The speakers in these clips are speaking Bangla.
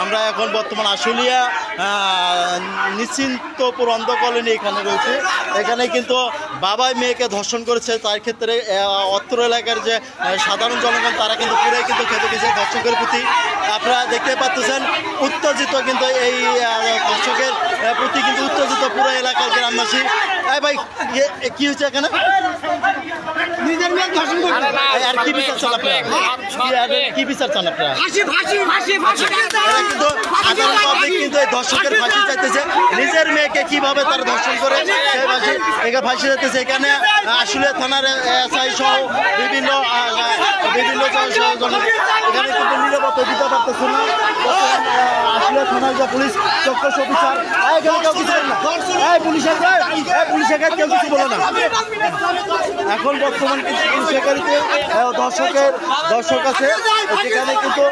আমরা এখন বর্তমান আশুলিয়া নিশ্চিন্তপুর অন্ধ কলোনি এখানে রয়েছে। এখানে কিন্তু বাবাই মেয়েকে ধর্ষণ করেছে, তার ক্ষেত্রে অত্র এলাকার যে সাধারণ জনগণ তারা কিন্তু পুরাই কিন্তু খেতে গেছে ধর্ষকের প্রতি। আপনারা দেখতে পাচ্ছেন উত্তেজিত কিন্তু এই ধর্ষকের প্রতি কিন্তু উত্তেজিত পুরো এলাকার গ্রামবাসী। ভাই কি হয়েছে এখানে? নিজের মেয়ে ধর্ষণ করছে আর কি বিচার চান আপনারা? কি বিচার চান আপনারা? কিন্তু সাধারণ পাবলিক কিন্তু এই ধর্ষকের ফাঁসি চাইতেছে। নিজের মেয়েকে কিভাবে তারা ধর্ষণ করে সেই ফাঁসি চাইতেছে। এখানে আশুলিয়া থানার এসআই সহ বিভিন্ন এখানে কিন্তু নিরাপত্তা দিতে পারতেছে না। আশুলিয়া থানার যে পুলিশ চক্কস অফিসার এখানে কেউ কিছু না, পুলিশের কেউ কিছু বলে না। এখন বর্তমান কিন্তু পুলিশের দর্শক আছে, সেখানে কিন্তু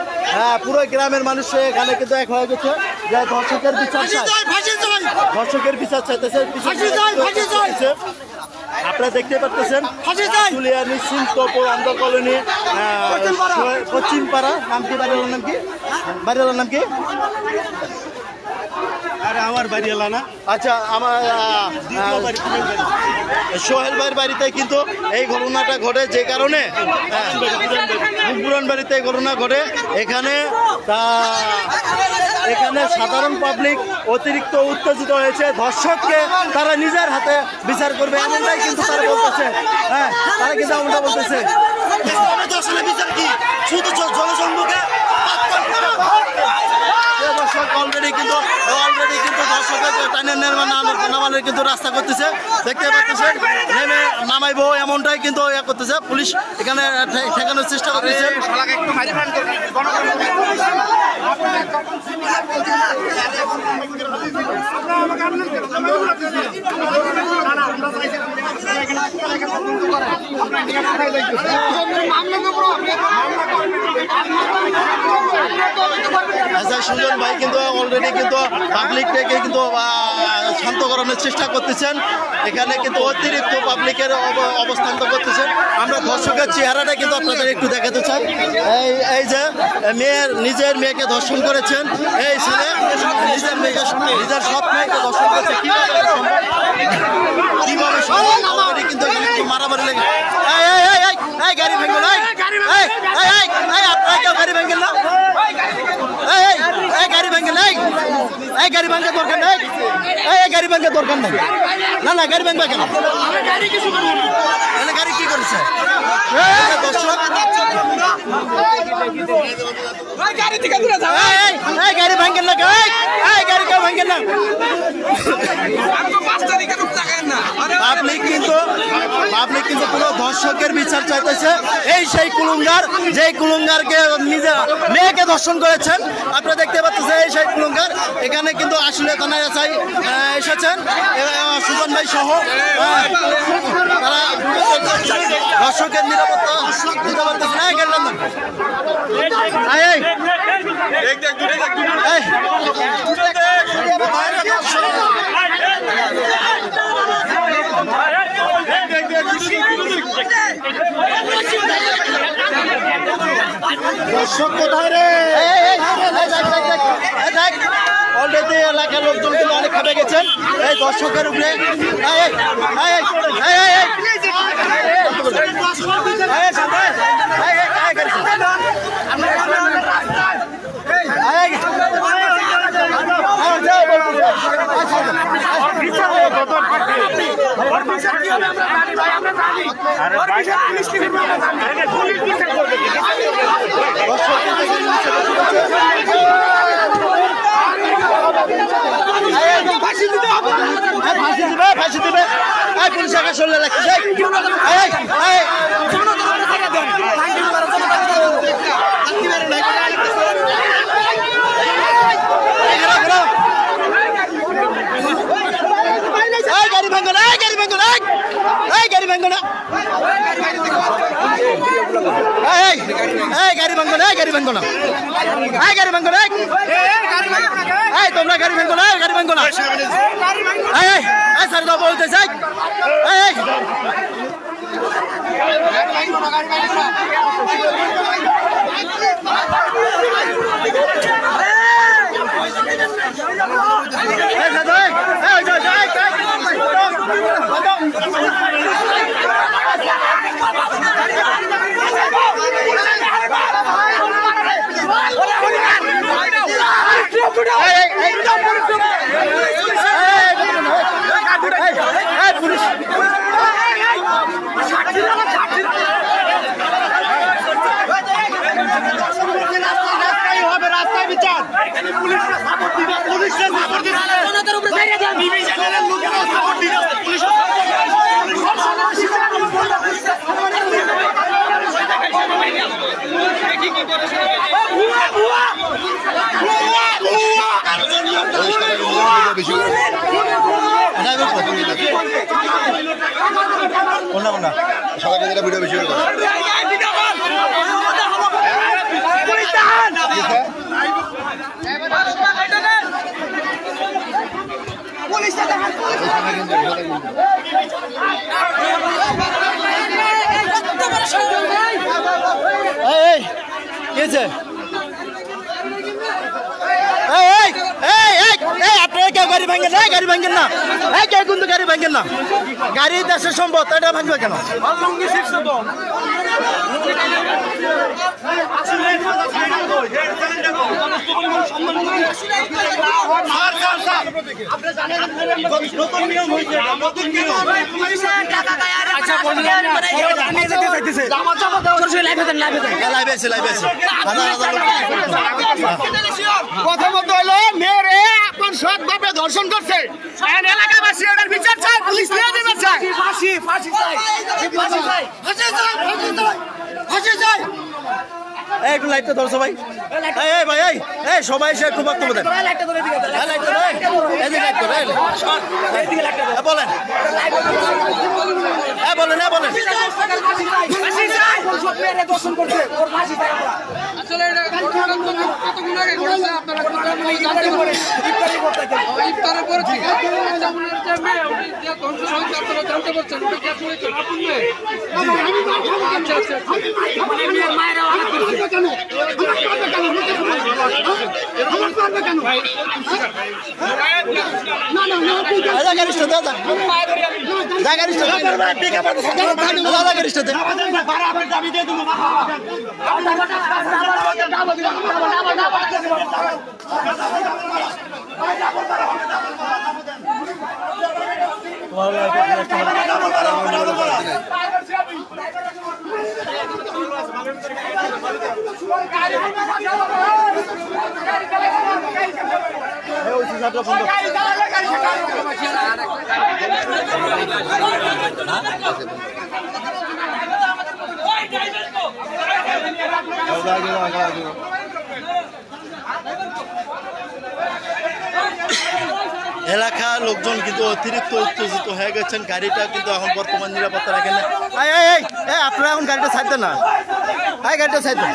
পুরো গ্রামের মানুষ এখানে কিন্তু এক হয়ে গেছে যে ধর্ষকের বিচার চাইতেছে। আপনারা দেখতে পাচ্ছেন আশুলিয়া নিশ্চিন্তপুর অন্ধ কলোনি পশ্চিম পাড়া। নাম কি বাড়িওয়ালার নাম কি? বাড়িওয়ালার নাম কি? আরে আমার বাড়ি এলা না। আচ্ছা, আমার সোহেল ভাইয়ের বাড়িতে কিন্তু এই ঘটনাটা ঘটে, যে কারণে পুরান বাড়িতে এই ঘটনা ঘটে। এখানে সাধারণ পাবলিক অতিরিক্ত উত্তেজিত হয়েছে। ধর্ষককে তারা নিজের হাতে বিচার করবে এমনটাই কিন্তু তারা বলতেছে। হ্যাঁ, তারা কিন্তু এমনটা বলতেছে। বিচার কি শুধু জনসম্মুখে অলরেডি কিন্তু দর্শকের টাইনের নামানোর কিন্তু রাস্তা করতেছে। দেখতে পাচ্ছেন নামাইবো এমনটাই কিন্তু করতেছে। পুলিশ এখানে ঠেকানোর চেষ্টা করতেছে। সুজন ভাই কিন্তু অলরেডি কিন্তু পাবলিকটাকে কিন্তু শান্ত করানোর চেষ্টা করতেছেন। এখানে কিন্তু অতিরিক্ত পাবলিকের অবস্থান করতেছেন। আমরা ধর্ষকের চেহারাটা কিন্তু আপনাদের একটু দেখাতে চাই। এই যে নিজের মেয়েকে ধর্ষণ করেছেন, এই ছেলে নিজের সব মেয়েকে ধর্ষণ করেছে। কিভাবে অলরেডি কিন্তু মারামারি লেগে গাড়ি ভেঙে গাড়ি ভেঙে না, গাড়ি ভাঙে নাই, গাড়ি ভাঙে দরকার নেই, গাড়ি ভাঙে দরকার নেই। না গাড়ি ভাঙবে কেন? গাড়ি কি করেছে? গাড়ি ভাঙেন না, গাড়ি কেউ ভাঙেন না। পাবলিক কিন্তু পুরো ধর্ষকের বিচার চাইতেছে। এই সেই কুলুঙ্গার, যে কুলুঙ্গারকে নিজের মেয়েকে ধর্ষণ করেছেন। আপনারা দেখতে পাচ্ছেন এই সেই কুলুঙ্গার। এখানে কিন্তু আশুলিয়া থানায় এসেছেন সুজন ভাই সহ। তারা ধর্ষকের নিরাপত্তা দিতে পারতেছে না। গেলাম না দর্শক কোথায় রে? অলরেডি এলাকার লোকজন কিন্তু অনেক খেপে গেছেন এই দর্শকের উপরে। ফাঁসি দিবে পুলিশ আগে চলে লাগছে। গাড়ি ভাঙো না, গাড়ি ভাঙো না, গাড়ি ভাঙো না, গাড়ি ভাঙো না, গাড়ি ভাঙো না, গাড়ি ভাঙো না, তোমরা গাড়ি ভাঙো না, গাড়ি ভাঙো না। স্যার বলতে চাই রাস্তায় বিচার পুলিশরা সাপোর্ট দিবে পুলিশরা সাপোর্ট দিবে ওনাদের উপরে দাঁড়িয়ে যান বিবি চ্যানেলের লোকেরা সাপোর্ট দিবে পুলিশ সবাই ভিডিও বেশি করে আপনারা কেউ গাড়ি ভাঙেন না গাড়ি ভাঙেন না কেউ কিন্তু গাড়ি ভাঙেন না গাড়ি দেশের সম্পদ এটা ভাঙবে কেন প্রথমত হলো মেয়েরে আপনার সৎ ভাবে ধর্ষণ করছে এলাকাবাসী এটার বিচার চায় পুলিশ নিয়ে দেবে চায় একটু লাইটটা ধরছো ভাই এই ভাই এই সবাই এসে একটু বক্তব্য দেন বলেন বলেন বলেন আসলে এটা ঘটনাটা কতক্ষণ আগে ঘটেছে আপনারা ইফতারের পরে থেকে আচ্ছা আপনার যে মেয়ে উনি যে ধ্বংস হয়েছে আপনারা জানতে পারছেন ওটা কি আসলে কি আপন মেয়ে আচ্ছা আচ্ছা এলাকার লোকজন কিন্তু অতিরিক্ত উত্তেজিত হয়ে গেছেন গাড়িটা কিন্তু এখন বর্তমান নিরাপত্তা রাখেন না আপনারা এখন গাড়িটা ছাড় দেন না গাড়িটা ছাড় দেন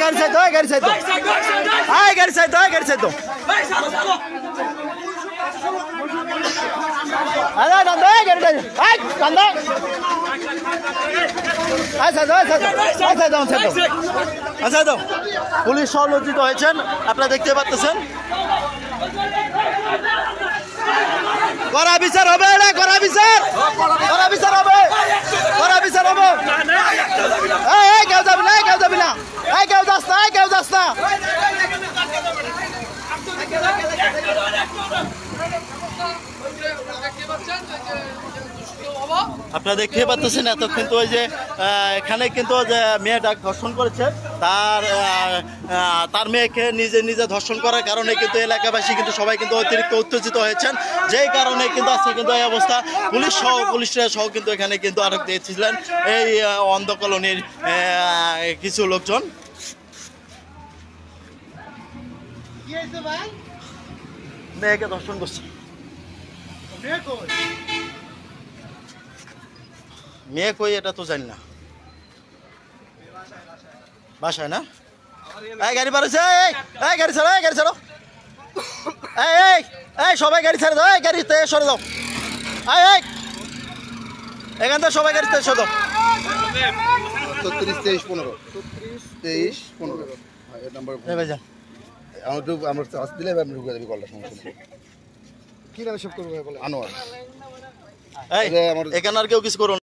গাড়ি ছাড় দাও গাড়ি ছাড় দাও গাড়ি ছাড় দাও গাড়ি ছাড় দাও পুলিশ সহলজ্জিত হয়েছেন আপনারা দেখতে পাচ্ছেন কড়া বিচার হবে না কড়া বিচার হবে কড়া বিচার হবে কেউ যাবি না কেউ যাবি না কেউ যাস না কেউ যাস না আপনারা দেখতে পাচ্ছেন এত কিন্তু ওই যে এখানে কিন্তু যে মেয়েটা ধর্ষণ করেছে তার মেয়েকে নিজে ধর্ষণ করার কারণে কিন্তু এলাকাবাসী কিন্তু সবাই কিন্তু অতিরিক্ত উত্তেজিত হয়েছেন যেই কারণে কিন্তু আজকে কিন্তু এই অবস্থা পুলিশরা সহ কিন্তু এখানে কিন্তু আটক দিয়েছিলেন এই অন্ধ কলোনির কিছু লোকজন। মেয়েকে ধর্ষণ করছে মেয়ে কই এটা তো জানি না বাসায় না গাড়ি পারেছে গাড়ি ছাড়ো গাড়ি ছাড়ো সবাই গাড়ি ছেড়ে দাও গাড়িতে সরে দাও এখান থেকে সবাই গাড়িতে সরে দাও 33 23 15 33 23 15 এর নাম্বার আমরা চাষ দিলে আমি ঢুকে দেবো কলটা সমস্যা নেই। কি নামে সব করবো বলে আনোয়ার এই, আমার এখানে আর কেউ কিছু করো না।